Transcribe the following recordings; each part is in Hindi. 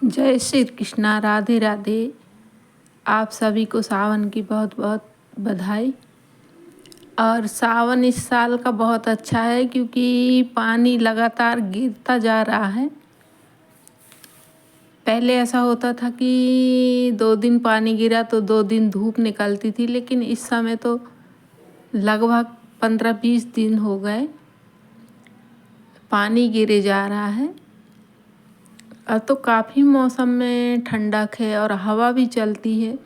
जय श्री कृष्णा। राधे राधे। आप सभी को सावन की बहुत बहुत बधाई। और सावन इस साल का बहुत अच्छा है क्योंकि पानी लगातार गिरता जा रहा है। पहले ऐसा होता था कि 2 दिन पानी गिरा तो 2 दिन धूप निकलती थी, लेकिन इस समय तो लगभग 15-20 दिन हो गए पानी गिरे जा रहा है। अब तो काफ़ी मौसम में ठंडक है और हवा भी चलती है,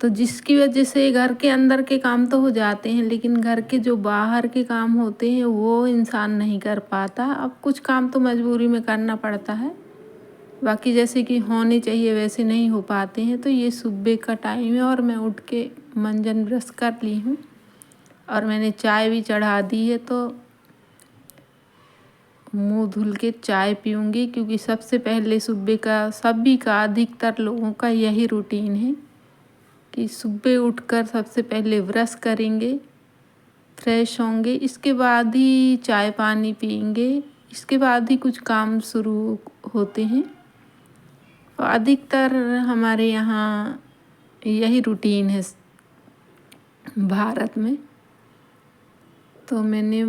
तो जिसकी वजह से घर के अंदर के काम तो हो जाते हैं, लेकिन घर के जो बाहर के काम होते हैं वो इंसान नहीं कर पाता। अब कुछ काम तो मजबूरी में करना पड़ता है, बाकी जैसे कि होने चाहिए वैसे नहीं हो पाते हैं। तो ये सुबह का टाइम है और मैं उठ के मंजन ब्रश कर ली हूँ और मैंने चाय भी चढ़ा दी है, तो मुंह धुल के चाय पीऊँगी क्योंकि सबसे पहले सुबह का सभी का अधिकतर लोगों का यही रूटीन है कि सुबह उठकर सबसे पहले ब्रश करेंगे, फ्रेश होंगे, इसके बाद ही चाय पानी पिएंगे, इसके बाद ही कुछ काम शुरू होते हैं। और अधिकतर हमारे यहाँ यही रूटीन है भारत में। तो मैंने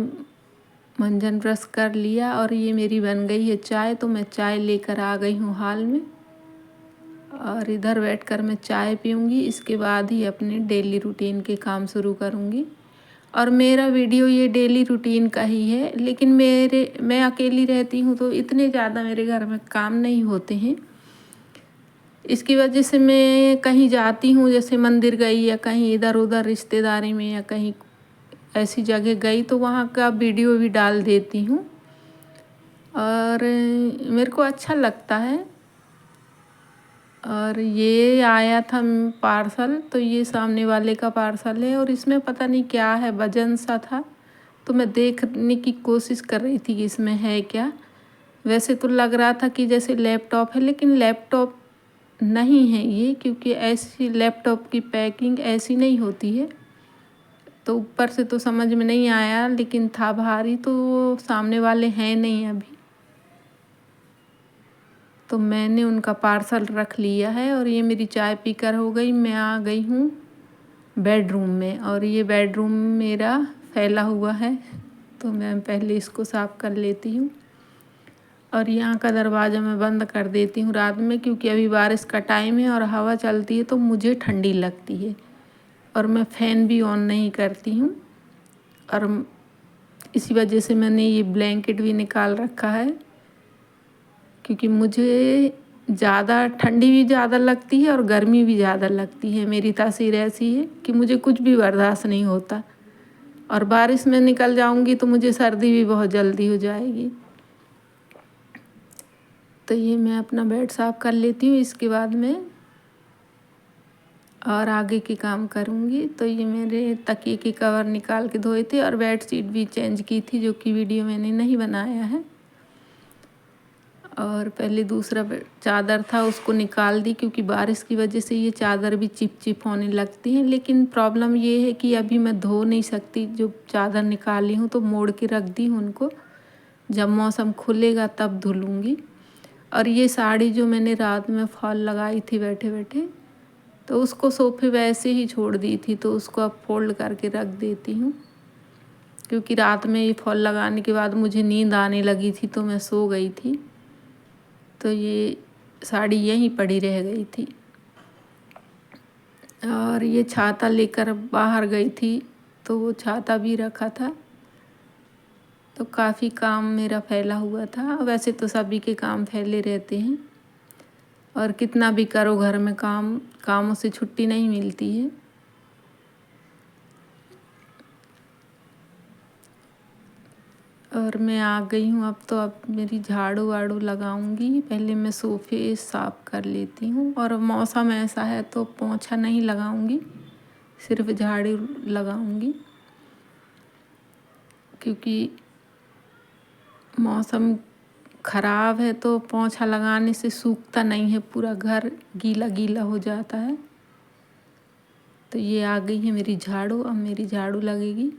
मंजन ब्रश कर लिया और ये मेरी बन गई है चाय, तो मैं चाय लेकर आ गई हूँ हाल में और इधर बैठकर मैं चाय पीऊँगी। इसके बाद ही अपने डेली रूटीन के काम शुरू करूँगी। और मेरा वीडियो ये डेली रूटीन का ही है, लेकिन मैं अकेली रहती हूँ तो इतने ज़्यादा मेरे घर में काम नहीं होते हैं। इसकी वजह से मैं कहीं जाती हूँ, जैसे मंदिर गई या कहीं इधर उधर रिश्तेदारी में या कहीं ऐसी जगह गई, तो वहाँ का वीडियो भी डाल देती हूँ और मेरे को अच्छा लगता है। और ये आया था पार्सल, तो ये सामने वाले का पार्सल है और इसमें पता नहीं क्या है, वजन सा था, तो मैं देखने की कोशिश कर रही थी कि इसमें है क्या। वैसे तो लग रहा था कि जैसे लैपटॉप है, लेकिन लैपटॉप नहीं है ये, क्योंकि ऐसी लैपटॉप की पैकिंग ऐसी नहीं होती है। तो ऊपर से तो समझ में नहीं आया, लेकिन था भारी, तो सामने वाले हैं नहीं अभी, तो मैंने उनका पार्सल रख लिया है। और ये मेरी चाय पीकर हो गई, मैं आ गई हूँ बेडरूम में और ये बेडरूम मेरा फैला हुआ है, तो मैं पहले इसको साफ़ कर लेती हूँ। और यहाँ का दरवाज़ा मैं बंद कर देती हूँ रात में, क्योंकि अभी बारिश का टाइम है और हवा चलती है तो मुझे ठंडी लगती है और मैं फ़ैन भी ऑन नहीं करती हूँ। और इसी वजह से मैंने ये ब्लैंकेट भी निकाल रखा है, क्योंकि मुझे ज़्यादा ठंडी भी ज़्यादा लगती है और गर्मी भी ज़्यादा लगती है। मेरी तासीर ऐसी है कि मुझे कुछ भी बर्दाश्त नहीं होता, और बारिश में निकल जाऊंगी तो मुझे सर्दी भी बहुत जल्दी हो जाएगी। तो ये मैं अपना बेड साफ़ कर लेती हूँ, इसके बाद में और आगे के काम करूँगी। तो ये मेरे तकिए के कवर निकाल के धोए थे और बेड शीट भी चेंज की थी, जो कि वीडियो मैंने नहीं बनाया है। और पहले दूसरा चादर था उसको निकाल दी, क्योंकि बारिश की वजह से ये चादर भी चिप चिप होने लगती हैं। लेकिन प्रॉब्लम ये है कि अभी मैं धो नहीं सकती, जो चादर निकाली हूँ तो मोड़ के रख दी हूँ उनको, जब मौसम खुलेगा तब धुलूँगी। और ये साड़ी जो मैंने रात में फॉल लगाई थी बैठे बैठे, तो उसको सोफे वैसे ही छोड़ दी थी, तो उसको अब फोल्ड करके रख देती हूँ, क्योंकि रात में ये फॉल लगाने के बाद मुझे नींद आने लगी थी तो मैं सो गई थी, तो ये साड़ी यहीं पड़ी रह गई थी। और ये छाता लेकर बाहर गई थी, तो वो छाता भी रखा था। तो काफ़ी काम मेरा फैला हुआ था। वैसे तो सभी के काम फैले रहते हैं, और कितना भी करो घर में काम, कामों से छुट्टी नहीं मिलती है। और मैं आ गई हूँ अब, तो अब मेरी झाड़ू वाड़ू लगाऊंगी। पहले मैं सोफ़े साफ़ कर लेती हूँ, और मौसम ऐसा है तो पोंछा नहीं लगाऊंगी, सिर्फ झाड़ू लगाऊंगी, क्योंकि मौसम ख़राब है तो पोंछा लगाने से सूखता नहीं है, पूरा घर गीला गीला हो जाता है। तो ये आ गई है मेरी झाड़ू, अब मेरी झाड़ू लगेगी।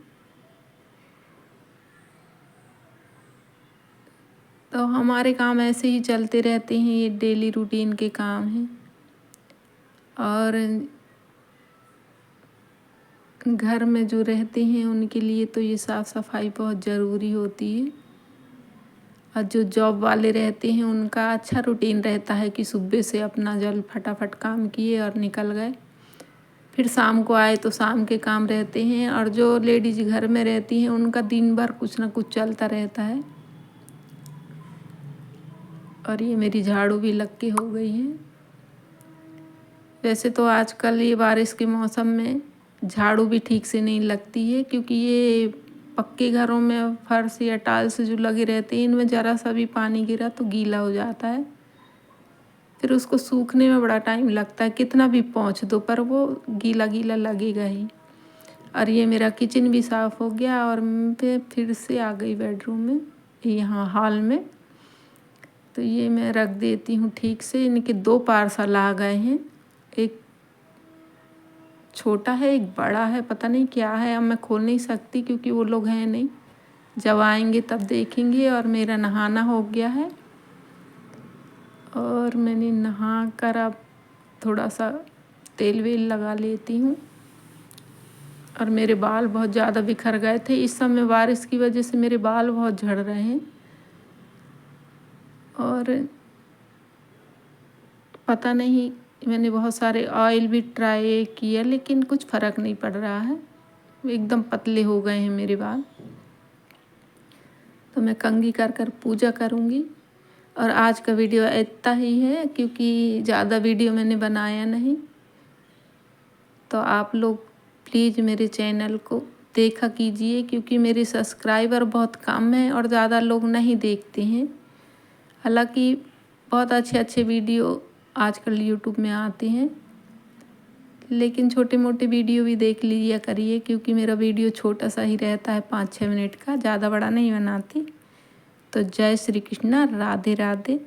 तो हमारे काम ऐसे ही चलते रहते हैं, ये डेली रूटीन के काम हैं। और घर में जो रहते हैं उनके लिए तो ये साफ़ सफाई बहुत ज़रूरी होती है। और जो जॉब वाले रहते हैं उनका अच्छा रूटीन रहता है कि सुबह से अपना जल फटाफट काम किए और निकल गए, फिर शाम को आए तो शाम के काम रहते हैं। और जो लेडीज घर में रहती हैं उनका दिन भर कुछ ना कुछ चलता रहता है। और ये मेरी झाड़ू भी लग के हो गई है। वैसे तो आजकल ये बारिश के मौसम में झाड़ू भी ठीक से नहीं लगती है, क्योंकि ये पक्के घरों में फर्श या टाइल्स जो लगे रहते हैं इनमें ज़रा सा भी पानी गिरा तो गीला हो जाता है, फिर उसको सूखने में बड़ा टाइम लगता है। कितना भी पोंछ दो पर वो गीला गीला लगेगा ही। और ये मेरा किचन भी साफ़ हो गया और फिर से आ गई बेडरूम में, यहाँ हॉल में। तो ये मैं रख देती हूँ ठीक से। इनके 2 पार्सल आ गए हैं, एक छोटा है एक बड़ा है, पता नहीं क्या है, अब मैं खोल नहीं सकती क्योंकि वो लोग हैं नहीं, जब आएंगे तब देखेंगे। और मेरा नहाना हो गया है और मैंने नहा कर अब थोड़ा सा तेल वेल लगा लेती हूँ। और मेरे बाल बहुत ज़्यादा बिखर गए थे, इस समय बारिश की वजह से मेरे बाल बहुत झड़ रहे हैं। और पता नहीं, मैंने बहुत सारे ऑयल भी ट्राई किया लेकिन कुछ फ़र्क नहीं पड़ रहा है, एकदम पतले हो गए हैं मेरे बाल। तो मैं कंघी कर कर पूजा करूँगी। और आज का वीडियो इतना ही है क्योंकि ज़्यादा वीडियो मैंने बनाया नहीं। तो आप लोग प्लीज़ मेरे चैनल को देखा कीजिए, क्योंकि मेरे सब्सक्राइबर बहुत कम हैं और ज़्यादा लोग नहीं देखते हैं। हालांकि बहुत अच्छे अच्छे वीडियो आजकल यूट्यूब में आते हैं, लेकिन छोटे मोटे वीडियो भी देख लीजिए करिए, क्योंकि मेरा वीडियो छोटा सा ही रहता है, 5-6 मिनट का, ज़्यादा बड़ा नहीं बनाती। तो जय श्री कृष्णा, राधे राधे।